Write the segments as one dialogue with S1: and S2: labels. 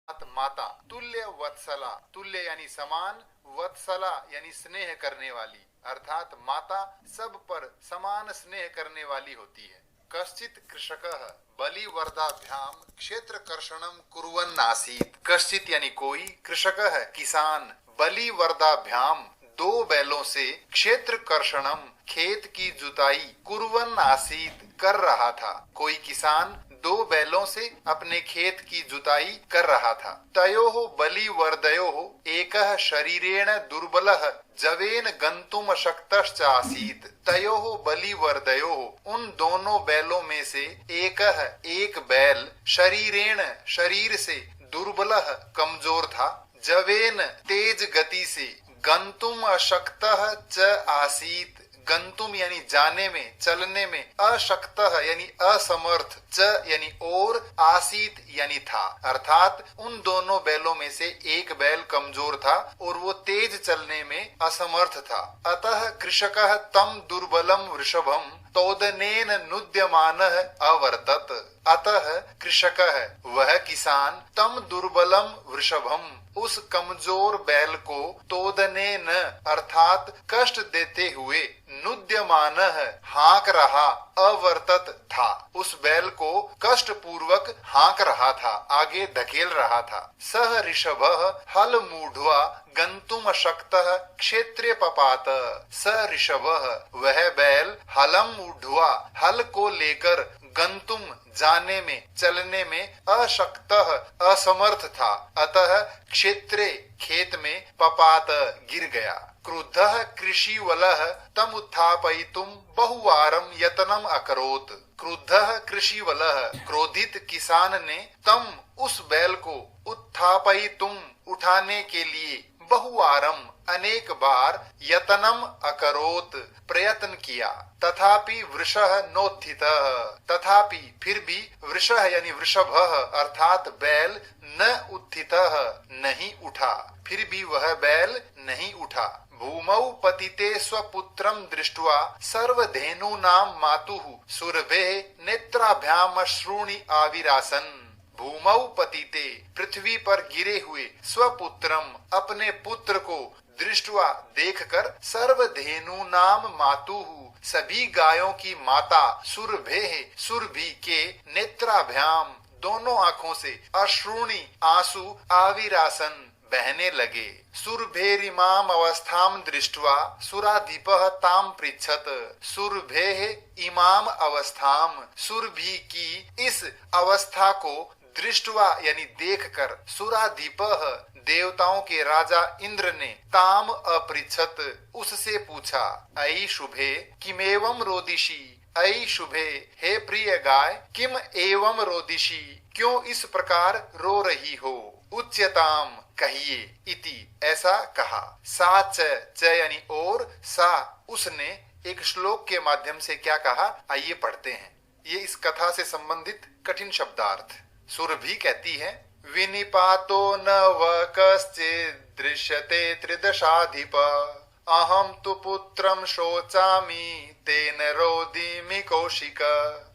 S1: माता। तुल्य वत्सला, तुल्य यानी समान, वत्सला यानी स्नेह करने वाली, अर्थात माता सब पर समान स्नेह करने वाली होती है। कश्चित कृषकः बलिवर्दाभ्याम क्षेत्र कर्षणम कुर्वन् आसीत्। कश्चित यानी कोई, कृषकः किसान, बलिवर्दाभ्याम दो बैलों से, क्षेत्र कर्षणम खेत की जुताई, कुर्वन् आसीत् कर रहा था। कोई किसान दो बैलों से अपने खेत की जुताई कर रहा था। तयोः बलिवर्दयोः एकः शरीरेण दुर्बलः जवेन गंतुम अशक्तश्च आसीत्। तयोः बलिवर्दयोः उन दोनों बैलों में से एक बैल शरीरेण शरीर से, दुर्बलः कमजोर था, जवेन तेज गति से, गंतुम अशक्तः च आसीत् गंतुम यानी जाने में, चलने में, अशक्तः यानी असमर्थ, च यानी और, आसीत यानी था, अर्थात उन दोनों बैलों में से एक बैल कमजोर था और वो तेज चलने में असमर्थ था। अतः कृषकः तम दुर्बलम वृषभम तोदनेन नुद्यमानः अवर्तत। अतः कृषकः वह किसान, तम दुर्बलम वृषभम उस कमजोर बैल को, तोदने न अर्थात कष्ट देते हुए, नुद्यमानः हाँक रहा, अवर्तत था, उस बैल को कष्ट पूर्वक हाँक रहा था, आगे धकेल रहा था। सह ऋषभः हल मूढ़वा गंतुम अशक्तः क्षेत्रे पपात। स ऋषभः वह बैल, हलम मूढ़वा हल को लेकर, गंतुम जाने में, चलने में, अशक्तः असमर्थ था, अतः क्षेत्रे खेत में, पपात गिर गया। क्रुद्धः कृषिवलः तम उत्थापयितुम बहुवारम यतनम अकरोत्। क्रुद्धः कृषिवलः क्रोधित किसान ने, तम उस बैल को, उत्थापयितुम उठाने के लिए, बहुवारम अनेक बार, यतनम अकरोत प्रयत्न किया, तथापि वृषः नोत्थितः तथापि फिर भी, वृषः यानी वृषभः अर्थात बैल, न उत्थितः नहीं उठा, फिर भी वह बैल नहीं उठा। भूमौ पतिते स्वपुत्रम दृष्ट्वा सर्वधेनूनां मातुः सुरभेः नेत्राभ्याम अश्रूणि आविरासन। भूमौ पतिते पृथ्वी पर गिरे हुए, स्वपुत्रम अपने पुत्र को, दृष्टवा देखकर, सर्वधेनु नाम मातुः सभी गायों की माता, सुरभेः सुरभि के, नेत्राभ्याम दोनों आंखों से, अश्रूणि आंसू, आविरासन बहने लगे। सुरभेरिमाम अवस्थाम दृष्ट्वा सुराधिपः ताम पृच्छत। सुरभेः इमाम अवस्थाम सुरभि की इस अवस्था को, दृष्टवा यानी देखकर, सुराधिपः देवताओं के राजा इंद्र ने, ताम अपृच्छत उससे पूछा, अयि शुभे किमेवं रोदिषि। अयि शुभे हे प्रिय गाय, किम एवं रोदिषि क्यों इस प्रकार रो रही हो। उच्यताम कहिए, इति ऐसा कहा। सा च यानी और, सा उसने, एक श्लोक के माध्यम से क्या कहा, आइए पढ़ते हैं। ये इस कथा से संबंधित कठिन शब्दार्थ। सुरभि कहती है, विनिपातो न व कश्चित् दृश्यते त्रिदशाधिप, अहम तु पुत्रम शोचामि तेन रोदिमि कौशिक।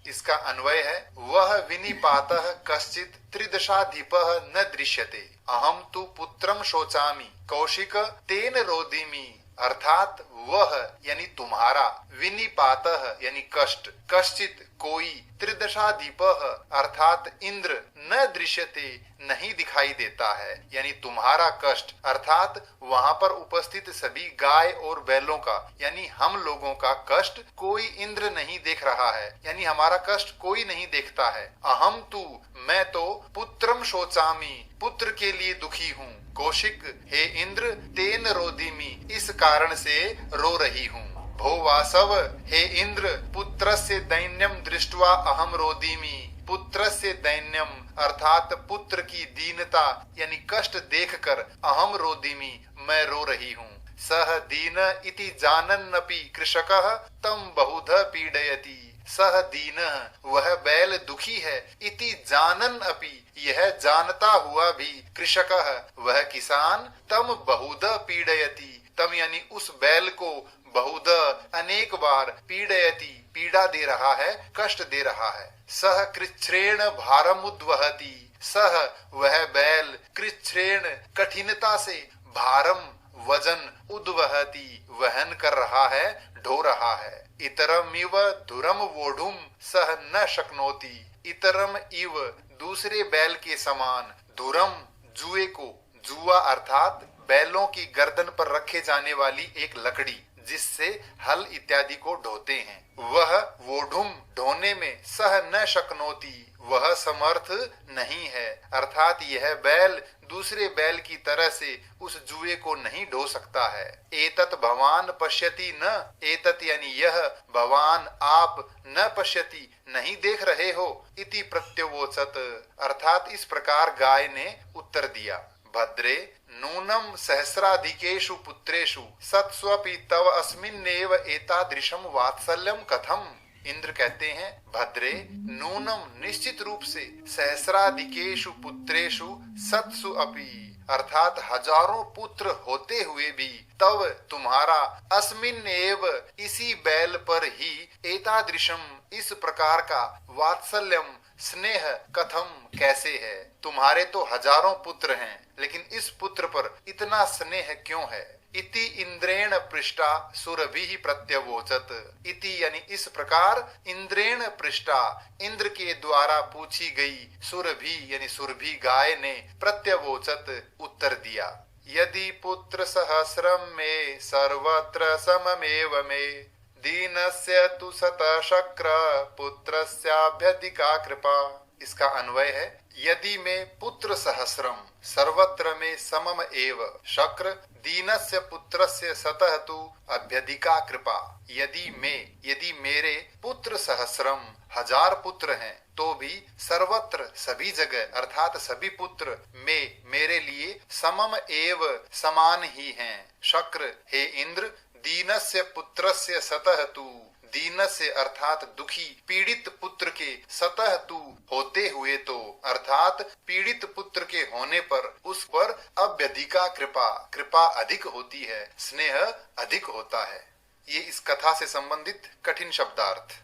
S1: इसका अन्वय है, वह विनिपातः कश्चित् त्रिदशाधिपः न दृश्यते, अहम तु पुत्रम शोचामि कौशिक तेन रोदिमि, अर्थात वह यानी तुम्हारा, विनिपातः यानी कष्ट, कश्चित कोई, त्रिदशाधिपः अर्थात इंद्र, न दृश्यते नहीं दिखाई देता है, यानी तुम्हारा कष्ट, अर्थात वहां पर उपस्थित सभी गाय और बैलों का, यानी हम लोगों का कष्ट कोई इंद्र नहीं देख रहा है, यानी हमारा कष्ट कोई नहीं देखता है। अहम तु मैं तो, पुत्रम शोचामि पुत्र के लिए दुखी हूँ, कौशिक हे इंद्र, तेन रोदिमि इस कारण से रो रही हूँ। भो वासव हे इंद्र, पुत्रस्य दैन्यम दृष्ट्वा अहम रोदिमि, पुत्रस्य दैन्यम अर्थात पुत्र की दीनता यानी कष्ट देखकर, अहम रोदिमि मैं रो रही हूँ। सह दीन इति जानन्नपि कृषकः तम बहुधा पीडयति। सह दीन वह बैल दुखी है, इति जानन अपि यह जानता हुआ भी, कृषकः वह किसान, तम बहुधा पीडयति तम यानी उस बैल को बहुध अनेक बार पीड़यति पीड़ा दे रहा है, कष्ट दे रहा है। सह कृच्छ्रेण भारमुद्वहति, सह वह बैल कृच्छ्रेण कठिनता से भारम वजन उद्वहति वहन कर रहा है, ढो रहा है। इतरम इव धुरम वोढुम सह न शक्नोति, इतरम इव दूसरे बैल के समान, धुरम जुए को, जुआ अर्थात बैलों की गर्दन पर रखे जाने वाली एक लकड़ी जिससे हल इत्यादि को ढोते हैं, वह वोढुम ढोने में सह न शक्नोति वह समर्थ नहीं है, अर्थात यह बैल दूसरे बैल की तरह से उस जुए को नहीं ढो सकता है। एतत भवान पश्यति न, एतत यानी यह, भवान आप, न पश्यति नहीं देख रहे हो, इति प्रत्यवोचत अर्थात इस प्रकार गाय ने उत्तर दिया। भद्रे नूनम सहस्राधिकेषु पुत्रेषु सत्स्वपि तव अस्मिन्नेव एतादृशम वात्सल्यम कथम। इंद्र कहते हैं, भद्रे नूनम निश्चित रूप से, सहस्राधिकेषु पुत्रेषु सत्सु अपि अर्थात हजारों पुत्र होते हुए भी, तव तुम्हारा, अस्मिन एव इसी बैल पर ही, एतादृशम इस प्रकार का, वात्सल्यम स्नेह कथम कैसे है। तुम्हारे तो हजारों पुत्र हैं लेकिन इस पुत्र पर इतना स्नेह क्यों है। इति इंद्रेण पृष्ठा सुरभि प्रत्यवोचत, इति यानी इस प्रकार, इंद्रेण पृष्ठा इंद्र के द्वारा पूछी गई, सुरभि यानी सुरभि गाय ने, प्रत्यवोचत उत्तर दिया। यदि पुत्र सहस्रम में सर्वत्र सममेव में, दीनस्य तु शतशक्र पुत्रस्याभ्यधिका कृपा। इसका अन्वय है, यदि में पुत्र सहस्रम सर्वत्र में समम एव, शक्र दीनस्य पुत्रस्य सतः तु अभ्यधिका कृपा। यदि मेरे पुत्र सहस्रम हजार पुत्र हैं तो भी सर्वत्र सभी जगह अर्थात सभी पुत्र में मेरे लिए समम एव समान ही हैं। शक्र हे इंद्र, दीनस्य पुत्रस्य सतः तु, दीनस्य अर्थात दुखी पीड़ित पुत्र के, सतः तु होते हुए तो अर्थात पीड़ित पुत्र के होने पर उस पर अभ्यधिका कृपा, कृपा अधिक होती है, स्नेह अधिक होता है। ये इस कथा से संबंधित कठिन शब्दार्थ।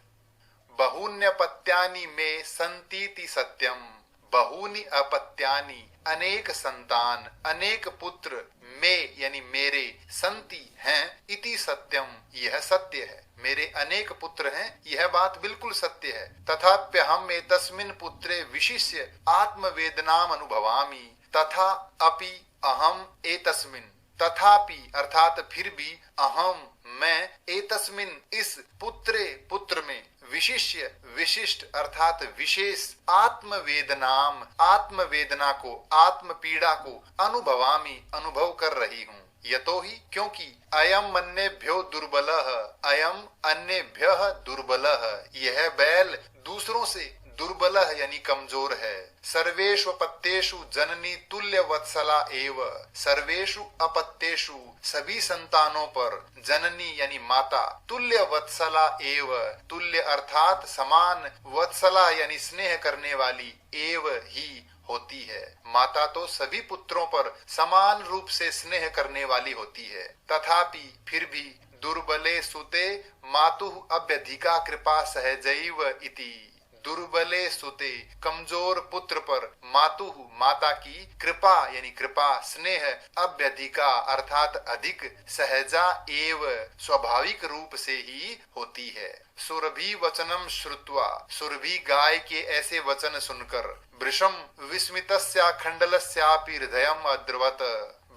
S1: बहुन्यपत्यानि में संतीति सत्यम, बहुनि अपत्यानि अनेक संतान, अनेक पुत्र, में यानी मेरे, संति हैं, इति सत्यम यह सत्य है, मेरे अनेक पुत्र हैं, यह बात बिल्कुल सत्य है। तथाप्यहम एतस्मिन् पुत्रे विशिष्य आत्मवेदनाम अनुभवामि, तथा अपि अहम एतस्मिन्, तथापि अर्थात फिर भी, अहम मैं, एतस्मिन् इस पुत्रे पुत्र में, विशिष्य विशिष्ट अर्थात विशेष, आत्मवेदनाम आत्मवेदना को, आत्म पीड़ा को, अनुभवामि अनुभव कर रही हूँ। यतोहि क्योंकि अयम अन्येभ्यो दुर्बलः, अयम अन्येभ्यः दुर्बलः, यह बैल दूसरों से दुर्बलः यानी कमजोर है। सर्वेषु अपत्येषु जननी तुल्य वत्सला एव, सर्वेषु अपत्येषु सभी संतानों पर, जननी यानी माता, तुल्य वत्सला एव, तुल्य अर्थात समान, वत्सला यानी स्नेह करने वाली, एव ही होती है। माता तो सभी पुत्रों पर समान रूप से स्नेह करने वाली होती है। तथापि फिर भी, दुर्बले सुते मातुः अभ्यधिका कृपा सहजैव इति, दुर्बले सुते कमजोर पुत्र पर, मातुः माता की, कृपा यानी कृपा, स्नेह, अभ्यधिका अर्थात अधिक, सहजा एव स्वाभाविक रूप से ही होती है। सुरभि वचनम श्रुत्वा, सुरभि गाय के ऐसे वचन सुनकर, वृषम विस्मितस्याखंडलस्यापि हृदयम अद्रवत,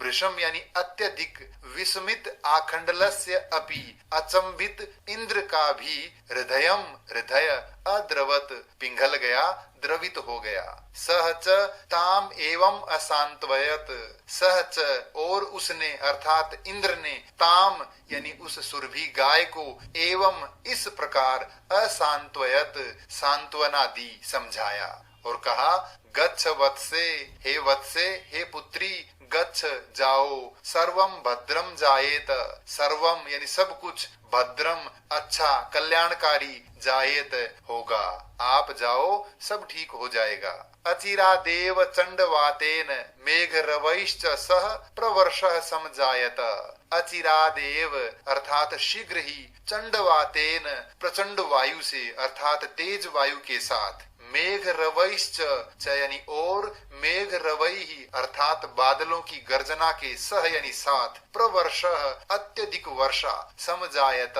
S1: वृषम यानी अत्यधिक, विस्मित आखंडलस्य अपि अचंभित इंद्र का भी, हृदयम हृदय, अद्रवत पिघल गया, द्रवित हो गया। सहच ताम एवं अशांतवयत, सहच और उसने अर्थात इंद्र ने, ताम यानी उस सुरभि गाय को, एवं इस प्रकार, अशांतवयत सांत्वना दी, समझाया और कहा, गच्छ वत्से, हे वत्से, हे पुत्री, गच्छ जाओ, सर्वम भद्रम जायेत, सर्वम यानी सब कुछ, भद्रम अच्छा कल्याणकारी, जायेत होगा, आप जाओ सब ठीक हो जाएगा। अचिरादेव चंडवातेन मेघ रवैश्च सह प्रवर्षः समजायत। अचिरादेव अर्थात शीघ्र ही, चंडवातेन प्रचंड वायु से अर्थात तेज वायु के साथ, मेघ रवैश्च यानी और, मेघ रवैहि अर्थात बादलों की गर्जना के सह यानी साथ, प्रवर्षः अत्यधिक वर्षा, समजायत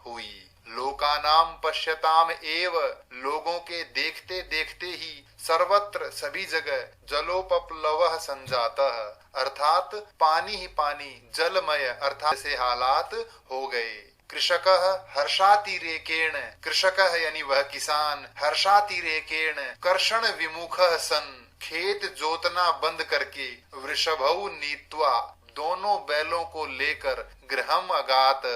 S1: हुई। लोकानाम पश्यताम एव लोगों के देखते देखते ही, सर्वत्र सभी जगह, जलोपप्लवः संजातः अर्थात पानी ही पानी, जलमय अर्थात से हालात हो गए। कृषकः हर्षातिरेकेण, कृषकः यानी वह किसान, हर्षातिरेकेण कर्षण विमुखः सन, खेत जोतना बंद करके, वृषभौ नीत्वा दोनों बैलों को लेकर, गृहम अगात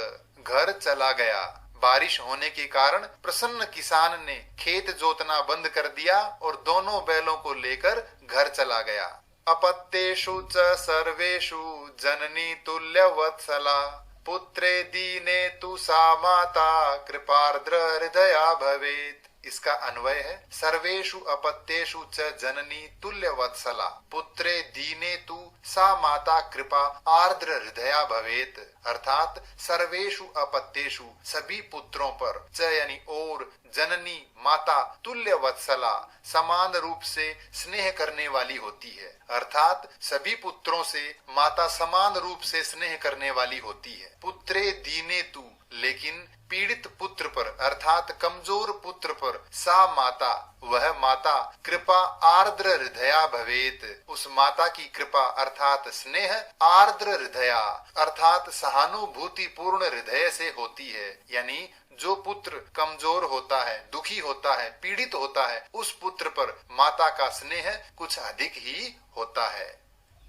S1: घर चला गया। बारिश होने के कारण प्रसन्न किसान ने खेत जोतना बंद कर दिया और दोनों बैलों को लेकर घर चला गया। अपत्येषु च सर्वेषु जननी तुल्य वत्सला, पुत्रे दीने तु सा माता कृपार्द्र हृदया भवेत्। इसका अन्वय है सर्वेषु अपत्येषु च जननी तुल्य वत्सला, पुत्रे दीने तु सा माता कृपा आर्द्र हृदया भवेत्। अर्थात सर्वेषु अपत्येषु सभी पुत्रों पर, च यानी और, जननी माता तुल्य वत्सला समान रूप से स्नेह करने वाली होती है। अर्थात सभी पुत्रों से माता समान रूप से स्नेह करने वाली होती है। पुत्रे दीने तु लेकिन पीड़ित पुत्र पर अर्थात कमजोर पुत्र पर, सा माता वह माता, कृपा आर्द्र हृदया भवेत उस माता की कृपा अर्थात स्नेह, आर्द्र हृदया अर्थात सहानुभूति पूर्ण हृदय से होती है। यानी जो पुत्र कमजोर होता है, दुखी होता है, पीड़ित होता है, उस पुत्र पर माता का स्नेह कुछ अधिक ही होता है।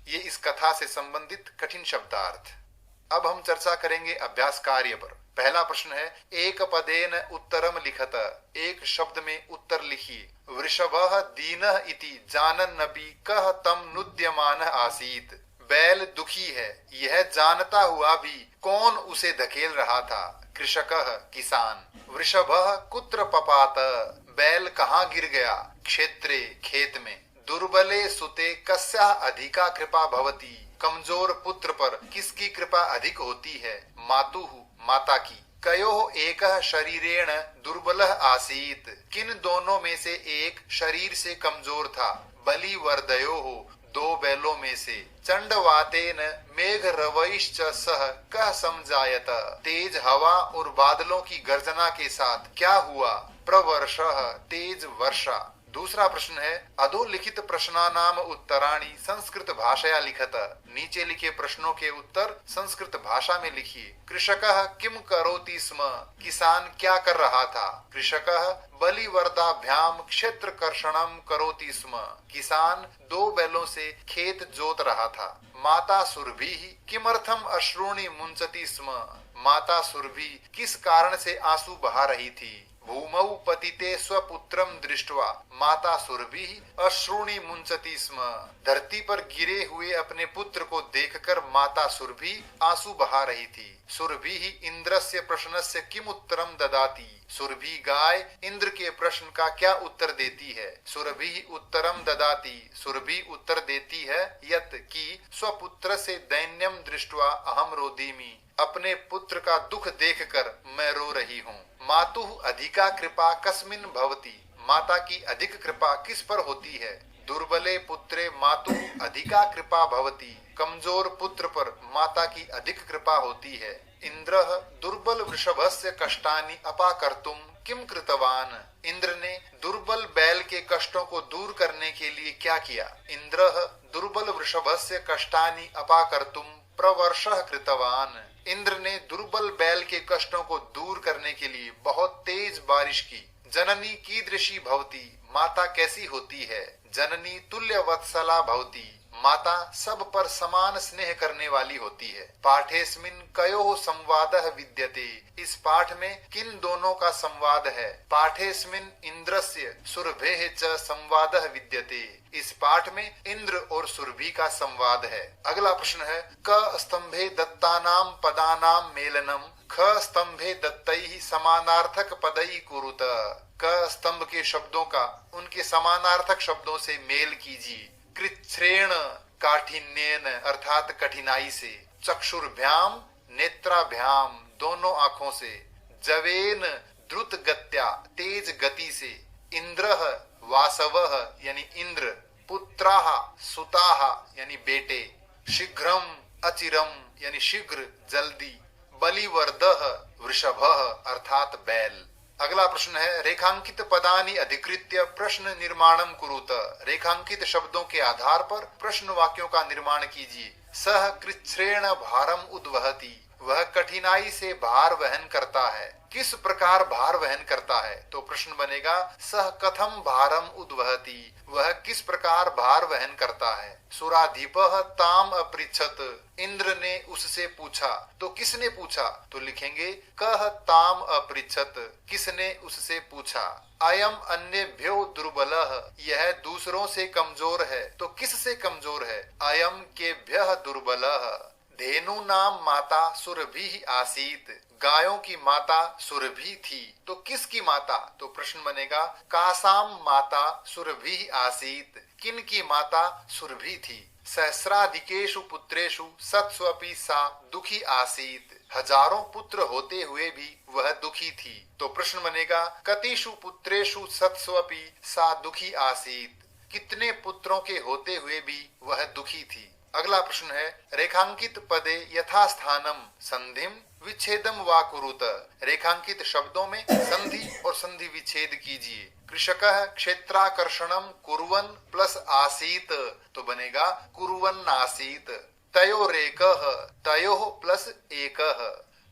S1: ये इस कथा से संबंधित कठिन शब्दार्थ। अब हम चर्चा करेंगे अभ्यास कार्य पर। पहला प्रश्न है, एक पदेन उत्तरम लिखत, एक शब्द में उत्तर लिखिए। वृषभः दीनः इति जानन्नपि कः तम नुद्यमानः आसीत्। बैल दुखी है, यह जानता हुआ भी कौन उसे धकेल रहा था। कृषकः किसान। वृषभः कुत्र पपात, बैल कहाँ गिर गया। क्षेत्रे खेत में। दुर्बले सुते कस्याः अधिका कृपा भवति, कमजोर पुत्र पर किसकी कृपा अधिक होती है। मातुः माता की। कयोः एकः शरीरेण दुर्बलः आसीत्, किन दोनों में से एक शरीर से कमजोर था। बलिवर्दयोः दो बैलों में से। चंडवातेन मेघ रवैश्च सह कः समजायत, तेज हवा और बादलों की गर्जना के साथ क्या हुआ। प्रवर्षः तेज वर्षा। दूसरा प्रश्न है, अधोलिखित प्रश्नानाम उत्तराणि संस्कृत भाषया लिखत। नीचे लिखे प्रश्नों के उत्तर संस्कृत भाषा में लिखिए। कृषकः किम करोति स्म, किसान क्या कर रहा था। कृषकः बलिवर्दाभ्याम क्षेत्र कर्षणम करोति स्म, किसान दो बैलों से खेत जोत रहा था। माता सुरभि किमर्थम अश्रूणि मुंचति स्म, माता सुरभि किस कारण से आंसू बहा रही थी। भूमौ पतिते स्वपुत्रम दृष्ट्वा, माता सुरभि अश्रूणि मुंचति स्म, धरती पर गिरे हुए अपने पुत्र को देखकर माता सुरभि आंसू बहा रही थी। सुरभि इंद्रस्य प्रश्नस्य किम उत्तरम ददाति, सुरभि गाय इंद्र के प्रश्न का क्या उत्तर देती है। सुरभि उत्तरम ददाति, सुरभि उत्तर देती है यत कि स्वपुत्र से दैन्यम दृष्ट्वा अहम रोदिमि, अपने पुत्र का दुख देखकर मैं रो रही हूँ। मातुः अधिका कृपा कस्मिन भवति, माता की अधिक कृपा किस पर होती है। दुर्बले पुत्रे मातुः अधिका कृपा भवति, कमजोर पुत्र पर माता की अधिक कृपा होती है। इंद्रः दुर्बल वृषभस्य कष्टानि अपाकर्तुम किम कृतवान, इंद्र ने दुर्बल बैल के कष्टों को दूर करने के लिए क्या किया। इंद्रः दुर्बल वृषभस्य कष्टानि अपाकर्तुम प्रवर्षः कृतवान, इंद्र ने दुर्बल बैल के कष्टों को दूर करने के लिए बहुत तेज बारिश की। जननी कीदृशी भवति, माता कैसी होती है। जननी तुल्य वत्सला भवति, माता सब पर समान स्नेह करने वाली होती है। पाठेस्मिन् कयोः संवादः विद्यते, इस पाठ में किन दोनों का संवाद है। पाठेस्मिन् इंद्रस्य सुरभेः च संवादः विद्यते, इस पाठ में इंद्र और सुरभि का संवाद है। अगला प्रश्न है क स्तंभे दत्तानां पदानां मेलनम ख स्तंभे दत्तैः समानार्थक पदैः कुरुत। क स्तंभ के शब्दों का उनके समानार्थक शब्दों से मेल कीजिए। कृच्छ्रेण काठिन्येन अर्थात कठिनाई से, चक्षुर्भ्याम नेत्राभ्याम दोनों आंखों से, जवेन द्रुत गत्या तेज गति से, इंद्रः वासवः यानी इंद्र, पुत्राः सुताः यानी बेटे, शीघ्रम अचिरम यानी शीघ्र जल्दी, बलिवर्दः वृषभः अर्थात बैल। अगला प्रश्न है रेखांकित पदानि अधिकृत्य प्रश्न निर्माणम कुरुत। रेखांकित शब्दों के आधार पर प्रश्न वाक्यों का निर्माण कीजिए। सह कृच्छ्रेण भारम उद्वहति, वह कठिनाई से भार वहन करता है। किस प्रकार भार वहन करता है, तो प्रश्न बनेगा सह कथम भारम उद्वहति, वह किस प्रकार भार वहन करता है। सुराधिपः ताम अपृच्छत, इंद्र ने उससे पूछा, तो किसने पूछा, तो लिखेंगे कह ताम अपृच्छत, किसने उससे पूछा। अयम अन्येभ्यो दुर्बलः, यह दूसरों से कमजोर है, तो किससे कमजोर है, अयम केभ्यः दुर्बलः। धेनु नाम माता सुरभि आसीत, गायों की माता सुरभि थी, तो किसकी माता, तो प्रश्न बनेगा कासाम माता सुरभि आसीत, किन की माता सुरभि थी। सहस्राधिकेषु पुत्रेषु सत्स्वपि सा दुखी आसीत, हजारों पुत्र होते हुए भी वह दुखी थी, तो प्रश्न बनेगा कतिषु पुत्रेषु सत्स्वपि सा दुखी आसीत, कितने पुत्रों के होते हुए भी वह दुखी थी। अगला प्रश्न है रेखांकित पदे यथास्थानम संधिम विच्छेदम वा कुरुत, रेखांकित शब्दों में संधि और संधि विच्छेद कीजिए। कृषकः क्षेत्राकर्षणम कुर्वन् प्लस आसीत, तो बनेगा कुर्वन् आसीत। तयोरेकः, तयोः प्लस एकः।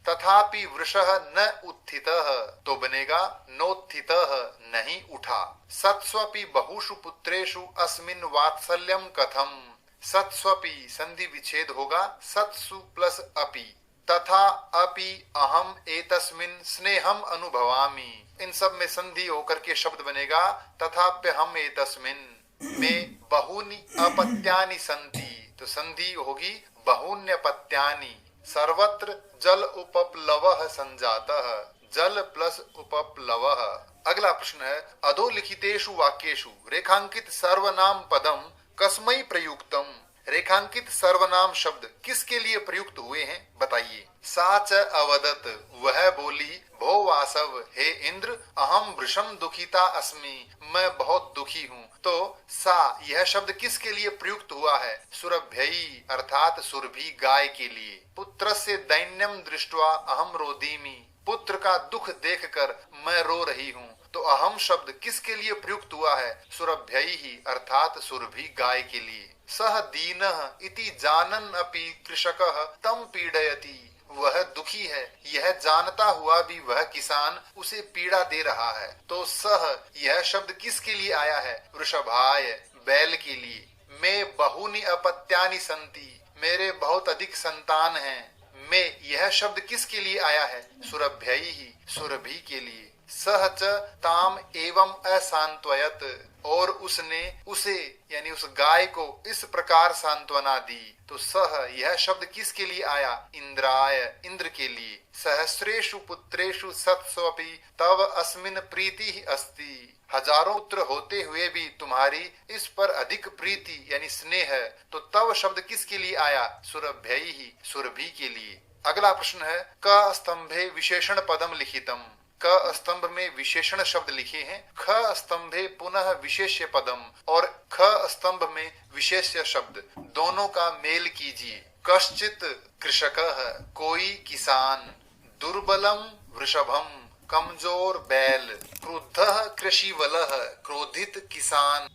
S1: तथापि वृषः न उत्थितः, तो बनेगा नोत्थितः नहीं उठा। सत्स्वपि बहुषु पुत्रेषु अस्मिन् वात्सल्यम कथम, सत्स्वपि संधि विच्छेद होगा सत्सु प्लस अपि। तथा अपि अहम एतस्मिन् स्नेहम अनुभवामि, इन सब में संधि होकर के शब्द बनेगा तथाप्य हम एतस्मिन् में बहुनि अपत्यानि संति, तो संधि होगी बहुन्यपत्यानि। सर्वत्र जल उपप्लवः संजातः, जल प्लस उपप्लवः। अगला प्रश्न है अधोलिखितेषु वाक्येषु रेखांकित सर्वनाम पदम कस्मै प्रयुक्तम, रेखांकित सर्वनाम शब्द किसके लिए प्रयुक्त हुए हैं बताइए। सा च अवदत, वह बोली, भो वासव हे इंद्र, अहम वृषम दुखिता अस्मि, मैं बहुत दुखी हूँ। तो सा यह शब्द किसके लिए प्रयुक्त हुआ है, सुरभ्यई अर्थात सुरभि गाय के लिए। पुत्रस्य दैन्यम दृष्ट्वा अहम रोदीमि, पुत्र का दुख देखकर मैं रो रही हूँ। तो अहम शब्द किसके लिए प्रयुक्त हुआ है, सुरभ्यई अर्थात सुरभि गाय के लिए। सह दीनः इति जानन् अपि कृषकः तम पीडयति, वह दुखी है यह जानता हुआ भी वह किसान उसे पीड़ा दे रहा है। तो सह यह शब्द किसके लिए आया है, वृषभाय बैल के लिए। मैं बहुनि अपत्यानि संति, मेरे बहुत अधिक संतान हैं। में यह शब्द किसके लिए आया है, सुरभ्यई सुरभि के लिए। सह च ताम एवं असांत्वयत, और उसने उसे यानी उस गाय को इस प्रकार सांत्वना दी। तो सह यह शब्द किसके लिए आया, इंद्राय इंद्र के लिए। सहस्रेषु पुत्रेषु सत्स्वपि तव अस्मिन् प्रीति अस्ति, हजारों पुत्र होते हुए भी तुम्हारी इस पर अधिक प्रीति यानी स्नेह है। तो तव शब्द किसके लिए आया, सुरभ्यई सुरभि के लिए। अगला प्रश्न है क स्तंभे विशेषण पदम लिखितम, क स्तंभ में विशेषण शब्द लिखे हैं। ख स्तंभे पुनः विशेष्य पदम, और ख स्तंभ में विशेष्य शब्द, दोनों का मेल कीजिए। कश्चित कृषकः कोई किसान, दुर्बलम वृषभम कमजोर बैल, क्रुद्धः कृषिवलः क्रोधित किसान।